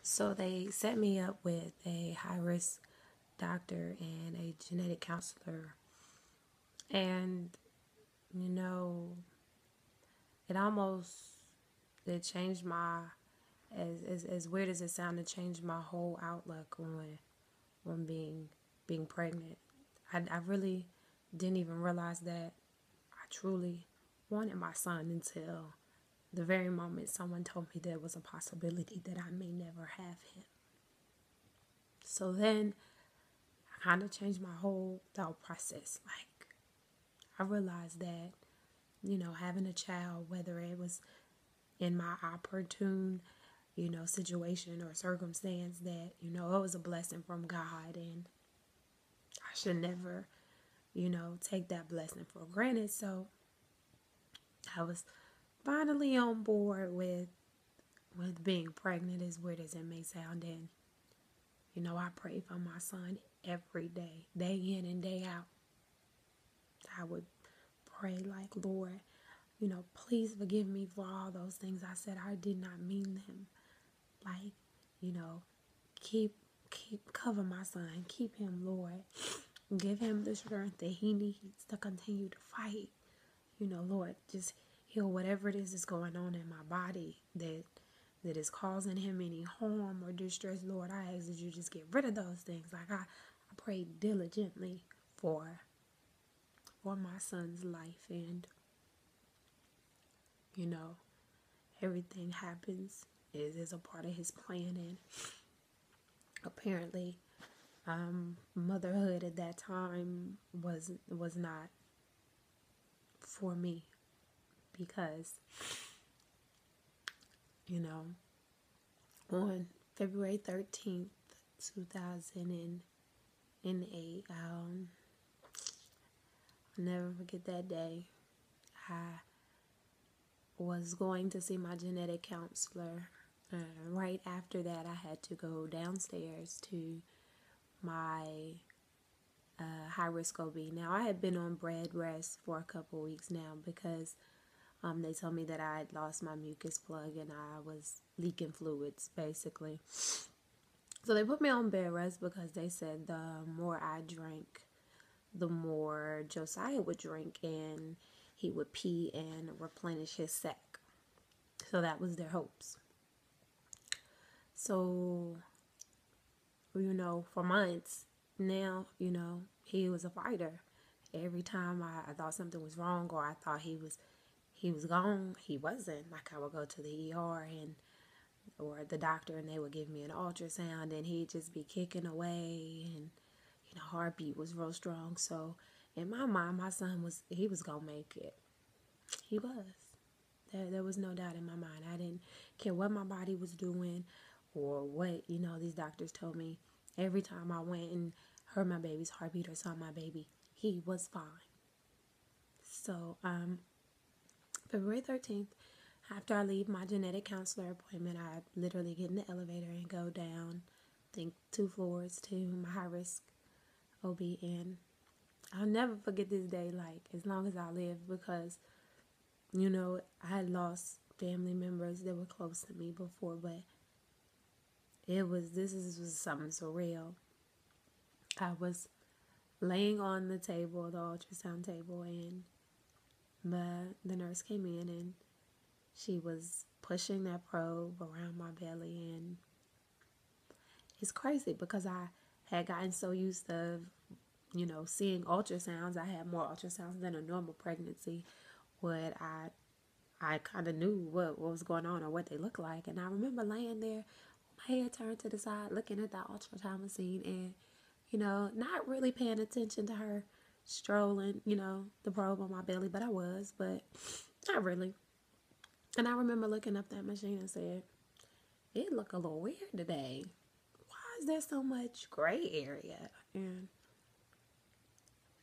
So they set me up with a high risk doctor and a genetic counselor. And, you know, it almost it changed my as weird as it sounded, changed my whole outlook on being pregnant. I really didn't even realize that I truly wanted my son until the very moment someone told me there was a possibility that I may never have him. So then I kind of changed my whole thought process. Like, I realized that, having a child, whether it was in my opportune, situation or circumstance, that, it was a blessing from God, and I should never, take that blessing for granted. So I was finally on board with being pregnant, as weird as it may sound. And I pray for my son every day in and day out. I would pray like, Lord, please forgive me for all those things I said. I did not mean them. Like, you know, keep cover my son. Keep him, Lord. Give him the strength that he needs to continue to fight. Lord, just heal whatever it is that's going on in my body that is causing him any harm or distress. Lord, I ask that you just get rid of those things. Like I prayed diligently for my son's life, and you know, everything happens is a part of his plan. And apparently, motherhood at that time was not for me, because on February 13th, 2008, I'll never forget that day. I was going to see my genetic counselor. Right after that, I had to go downstairs to my high risk OB. Now, I had been on bed rest for a couple weeks now because they told me that I had lost my mucus plug and I was leaking fluids, basically. So they put me on bed rest because they said the more I drank, the more Josiah would drink and he would pee and replenish his sac. So that was their hopes. So, for months now, he was a fighter. Every time I thought something was wrong or I thought he was gone, he wasn't. Like, I would go to the ER or the doctor and they would give me an ultrasound and he'd just be kicking away, and heartbeat was real strong. So in my mind, my son was gonna make it. He was. There was no doubt in my mind. I didn't care what my body was doing or what, these doctors told me. Every time I went and heard my baby's heartbeat or saw my baby, he was fine. So, February 13th, after I leave my genetic counselor appointment, I literally get in the elevator and go down, I think 2 floors to my high risk OB. And I'll never forget this day, like, as long as I live, because, I had lost family members that were close to me before, but this was something surreal. I was laying on the table, the ultrasound table, and the nurse came in and she was pushing that probe around my belly. And it's crazy because I had gotten so used to, seeing ultrasounds. I had more ultrasounds than a normal pregnancy. What I kind of knew what was going on or what they looked like. And I remember laying there, my head turned to the side, looking at the ultrasound machine and, not really paying attention to her strolling, the probe on my belly. But I was, but not really. And I remember looking up that machine and said, it look a little weird today. Why is there so much gray area? And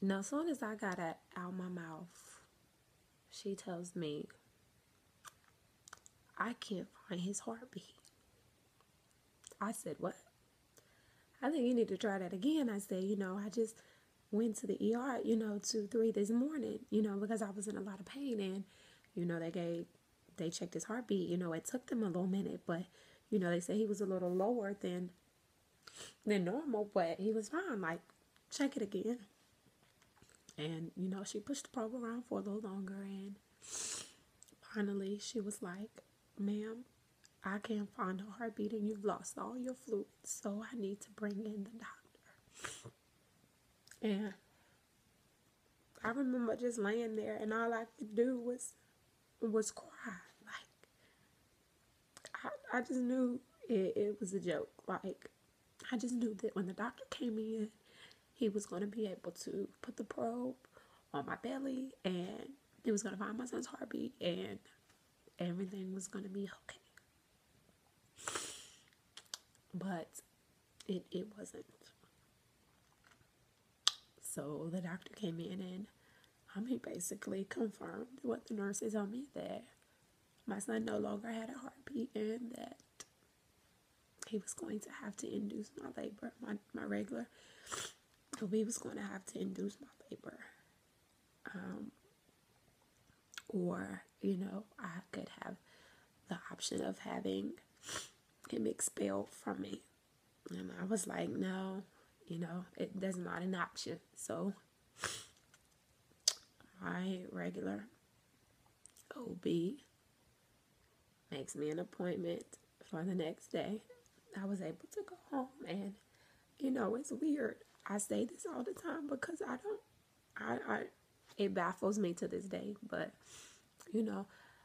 as soon as I got it out my mouth, she tells me, I can't find his heartbeat. I said, what? I think you need to try that again. I said, I just went to the ER, 2-3 this morning, because I was in a lot of pain. And, they checked his heartbeat. It took them a little minute, but, They say he was a little lower than normal, but he was fine. Like, check it again. And, she pushed the probe around for a little longer, and finally she was like, ma'am, I can't find a heartbeat and you've lost all your fluids, so I need to bring in the doctor. And I remember just laying there, and all I could do was cry. Like, I just knew it was a joke. Like, I just knew that when the doctor came in, he was going to be able to put the probe on my belly, and he was going to find my son's heartbeat, and everything was going to be okay. But it wasn't. So the doctor came in, and he basically confirmed what the nurses told me, that my son no longer had a heartbeat, and that he was going to have to induce my labor, my regular. So we was going to have to induce my labor. Or, I could have the option of having him expelled from me. And I was like, no, that's not an option. So my regular OB makes me an appointment for the next day. I was able to go home, and it's weird. I say this all the time because it baffles me to this day, but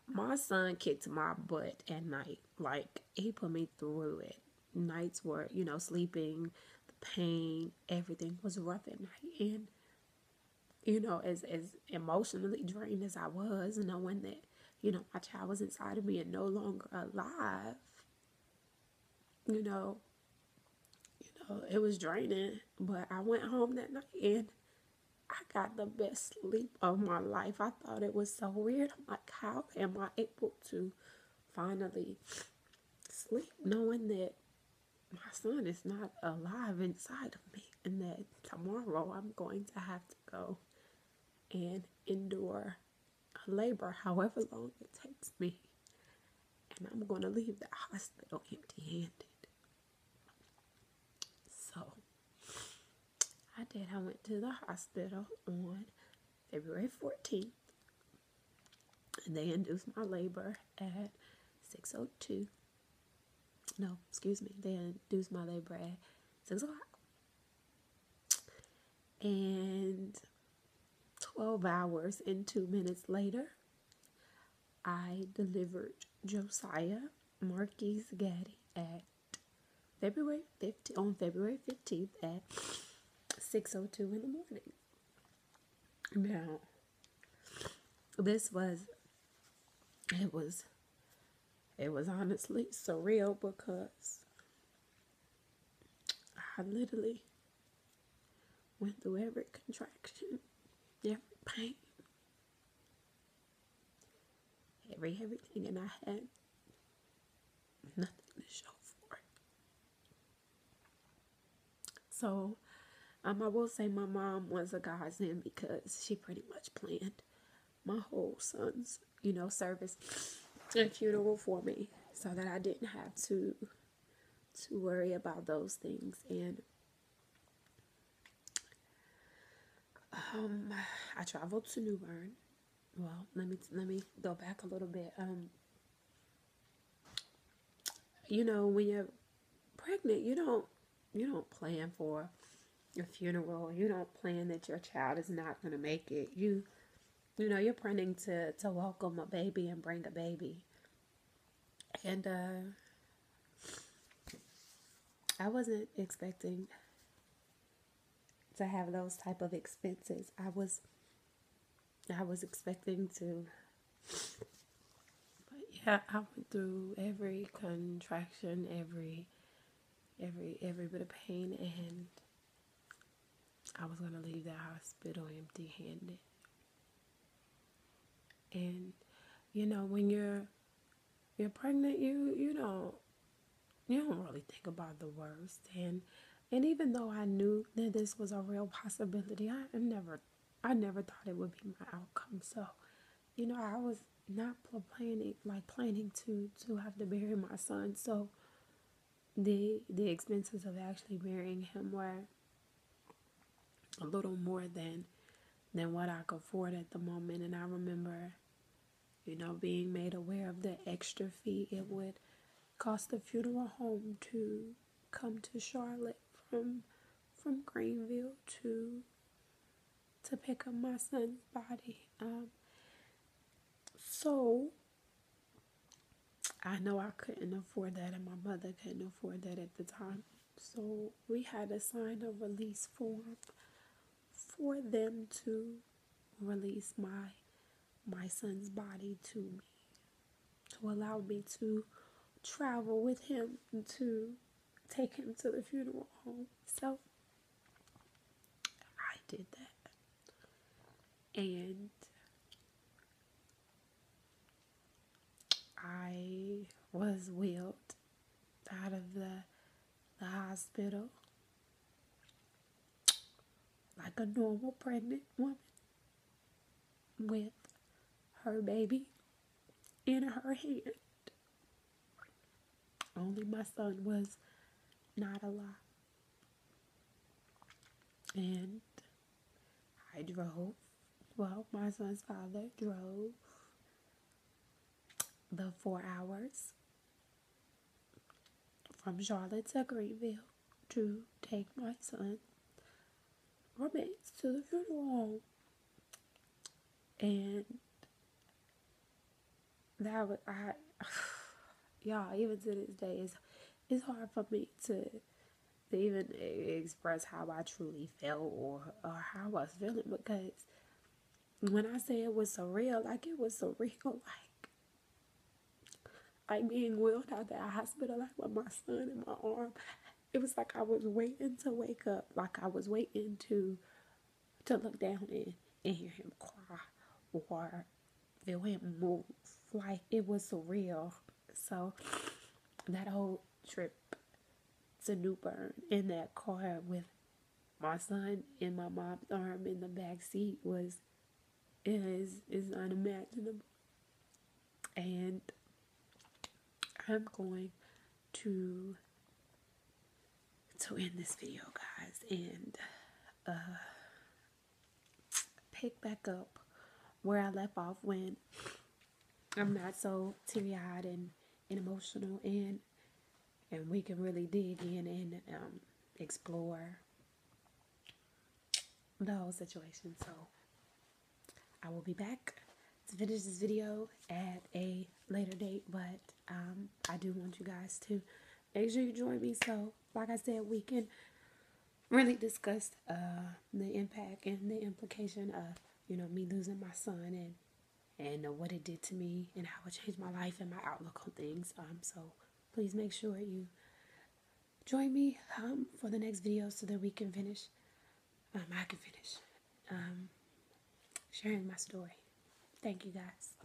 my son kicked my butt at night. Like, he put me through it. Nights were, sleeping, the pain, everything was rough at night. And as emotionally drained as I was, knowing that my child was inside of me and no longer alive, it was draining. But I went home that night, and I got the best sleep of my life. I thought it was so weird. I'm like, how am I able to finally sleep knowing that my son is not alive inside of me, and that tomorrow I'm going to have to go and endure a labor, however long it takes me, and I'm going to leave the hospital empty-handed. So I did. I went to the hospital on February 14th, and they induced my labor at 6:02. No, excuse me. They induced my labor at 6 o'clock. And 12 hours and 2 minutes later, I delivered Josiah Marquise Gaddy at February 15th at 6:02 in the morning. Now, it was honestly surreal, because I literally went through every contraction, every pain, everything, and I had nothing to show for it. So, I will say my mom was a godsend, because she pretty much planned my whole son's, service and funeral for me, so that I didn't have to worry about those things. And I traveled to New Bern. Well, let me go back a little bit. When you're pregnant, you don't plan for your funeral. You don't plan that your child is not going to make it. You're planning to welcome a baby and bring a baby. And I wasn't expecting to have those type of expenses. I was expecting to, but yeah, I went through every contraction, every bit of pain, and I was gonna leave the hospital empty-handed. And when you're pregnant, you don't really think about the worst. And even though I knew that this was a real possibility, I never thought it would be my outcome. So, I was not planning to have to bury my son. So the expenses of actually burying him were a little more than what I could afford at the moment. And I remember, being made aware of the extra fee it would cost the funeral home to come to Charlotte from Greenville to pick up my son's body. So I know I couldn't afford that, and my mother couldn't afford that at the time. So we had to sign a release form for them to release my son's body to me, to allow me to travel with him to take him to the funeral home. So I did that, and I was wheeled out of the hospital like a normal pregnant woman with her baby in her hand. Only my son was not alive. And I drove, my son's father drove the 4 hours from Charlotte to Greenville to take my son's remains to the funeral home. And that was, y'all, even to this day, it's hard for me to even express how I truly felt or how I was feeling, because when I say it was surreal, like it was surreal, like being wheeled out the hospital, like with my son in my arm. It was like I was waiting to wake up, like I was waiting to look down and hear him cry or feel him move. Like it was surreal. So that whole trip to New Bern in that car with my son in my mom's arm in the back seat is unimaginable. And I'm going to end this video, guys, and pick back up where I left off when I'm not so teary-eyed and emotional, and we can really dig in and explore the whole situation. So I will be back to finish this video at a later date, but I do want you guys to make sure you join me, so like I said, we can really discuss the impact and the implication of me losing my son and what it did to me and how it changed my life and my outlook on things. So please make sure you join me for the next video so that we can finish. I can finish sharing my story. Thank you, guys.